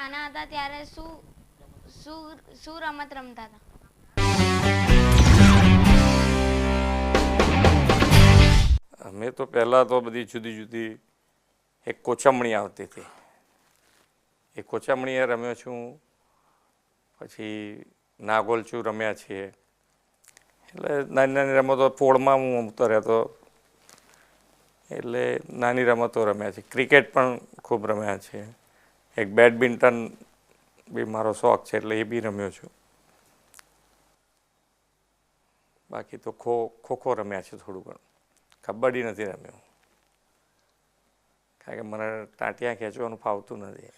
નાના હતા ત્યારે શું શું શું રમત રમતા હતા? અમે તો પહેલાં તો બધી જુદી જુદી એક કોચમણી આવતી હતી, એ કોચમણીએ રમ્યો છું. પછી નાગોલચું રમ્યા છીએ. એટલે નાની નાની રમતો પોળમાં હું રમતો રહેતો, એટલે નાની રમતો રમ્યા છે. ક્રિકેટ પણ ખૂબ રમ્યા છે. એક બેડમિન્ટન બી મારો શોખ છે એટલે એ બી રમ્યો છું. બાકી તો ખોખો રમ્યા છે થોડું ઘણું. કબડ્ડી નથી રમ્યો, કારણ કે મને ટાંટિયા ખેંચવાનું ફાવતું નથી.